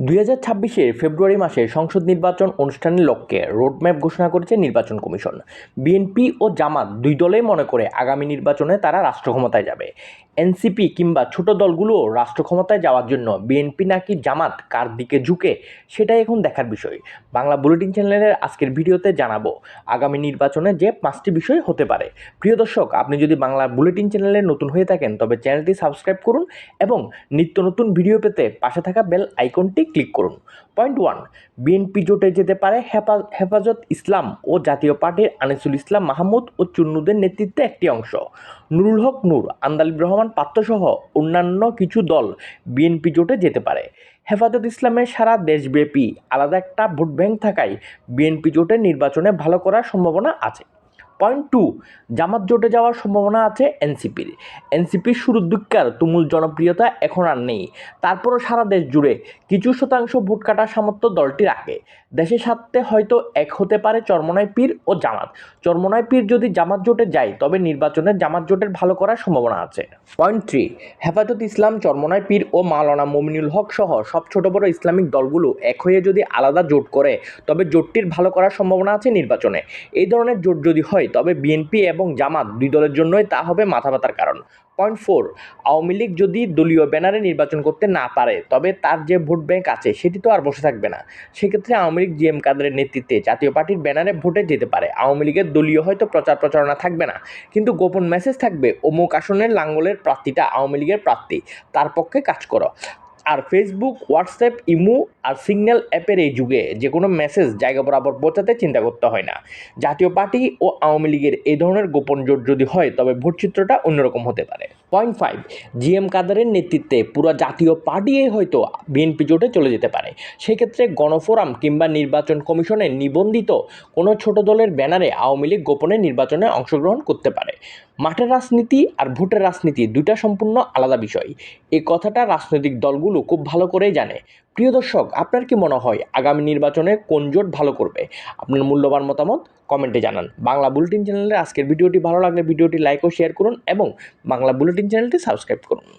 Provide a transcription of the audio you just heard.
2026 ফেব্রুয়ারি মাসে সংসদ নির্বাচন অনুষ্ঠানের লক্ষ্যে রোডম্যাপ ঘোষণা করেছে নির্বাচন কমিশন। বিএনপি ও জামাত দুই দলেই মনে করে আগামী নির্বাচনে তারা রাষ্ট্র ক্ষমতায় যাবে। এনসিপি কিংবা ছোট দলগুলোও রাষ্ট্র ক্ষমতায় যাওয়ার জন্য বিএনপি নাকি জামাত কার দিকে ঝুঁকে সেটাই এখন দেখার বিষয়। বাংলা বুলেটিন চ্যানেলের আজকের ভিডিওতে জানাবো আগামী নির্বাচনে যে 5টি বিষয় হতে পারে। প্রিয় দর্শক, আপনি যদি বাংলা বুলেটিন চ্যানেলে নতুন হয়ে থাকেন তবে চ্যানেলটি সাবস্ক্রাইব করুন এবং নিত্য নতুন ভিডিও পেতে পাশে থাকা বেল আইকনটি ক্লিক করুন। পয়েন্ট 1, বিএনপি জোটে যেতে পারে হেফাজত ইসলাম ও জাতীয় পার্টির আনিসুল ইসলাম মাহমুদ ও চুন্নুদের নেতৃত্বে একটি অংশ। নুরুল হক নূর, আন্দালিব রহমান পাত্রসহ অন্যান্য কিছু দল বিএনপি জোটে যেতে পারে। হেফাজত ইসলামের সারা দেশব্যাপী আলাদা একটা ভোট ব্যাংক থাকায় বিএনপি জোটে নির্বাচনে ভালো করার সম্ভাবনা আছে। পয়েন্ট 2, জামাত জোটে যাওয়ার সম্ভাবনা আছে এনসিপির শুরুর দিককার তুমুল জনপ্রিয়তা এখন আর নেই। তারপরও সারা দেশ জুড়ে কিছু শতাংশ ভোট কাটার সামর্থ্য দলটি রাখে। দেশের স্বার্থে হয়তো এক হতে পারে চরমোনাই পীর ও জামাত। চরমোনাই পীর যদি জামাত জোটে যায় তবে নির্বাচনে জামাত জোটের ভালো করার সম্ভাবনা আছে। পয়েন্ট 3, হেফাজত ইসলাম, চরমোনাই পীর ও মাওলানা মমিনুল হক সহ সব ছোট বড় ইসলামিক দলগুলো এক হয়ে যদি আলাদা জোট করে তবে জোটটির ভালো করার সম্ভাবনা আছে নির্বাচনে। এই ধরনের জোট যদি হয় তবে বিএনপি এবং জামাত দুই দলের জন্যই তা হবে মাথা ব্যথার কারণ। পয়েন্ট 4, আওয়ামী লীগ যদি দলীয় ব্যানারে নির্বাচন করতে না পারে তবে তার যে ভোট ব্যাংক আছে সেটি তো আর বসে থাকবে না। সেক্ষেত্রে আওয়ামী লীগ জি এম কাদেরের নেতৃত্বে জাতীয় পার্টির ব্যানারে ভোটে যেতে পারে। আওয়ামী লীগের দলীয় হয়তো প্রচারণা থাকবে না, কিন্তু গোপন মেসেজ থাকবে অমুক আসনের লাঙ্গলের প্রার্থীটা আওয়ামী লীগের প্রার্থী, তার পক্ষে কাজ করো। আর ফেসবুক, হোয়াটসঅ্যাপ, ইমো আর সিগন্যাল অ্যাপের এই যুগে যে কোনো মেসেজ জায়গা বরাবর পৌঁছাতে চিন্তা করতে হয় না। জাতীয় পার্টি ও আওয়ামী লীগের এই ধরনের গোপন জোট যদি হয় তবে ভোটচিত্রটা অন্যরকম হতে পারে। পয়েন্ট 5, জি এম কাদেরের নেতৃত্বে পুরো জাতীয় পার্টি হয়তো বিএনপি জোটে চলে যেতে পারে। সেক্ষেত্রে গণফোরাম কিংবা নির্বাচন কমিশনে নিবন্ধিত কোনো ছোট দলের ব্যানারে আওয়ামী লীগ গোপনে নির্বাচনে অংশগ্রহণ করতে পারে। মাঠের রাজনীতি আর ভোটের রাজনীতি দুইটা সম্পূর্ণ আলাদা বিষয়। এই কথাটা রাজনৈতিক দলগুলো খুব ভালো করেই জানে। প্রিয় দর্শক, আপনার কি মনে হয় আগামী নির্বাচনে কোন জোট ভালো করবে? আপনার মূল্যবান মতামত কমেন্টে জানান। বাংলা বুলেটিন চ্যানেলের আজকের ভিডিওটি ভালো লাগলে ভিডিওটি লাইক ও শেয়ার করুন এবং বাংলা বুলেটিন চ্যানেলটি সাবস্ক্রাইব করুন।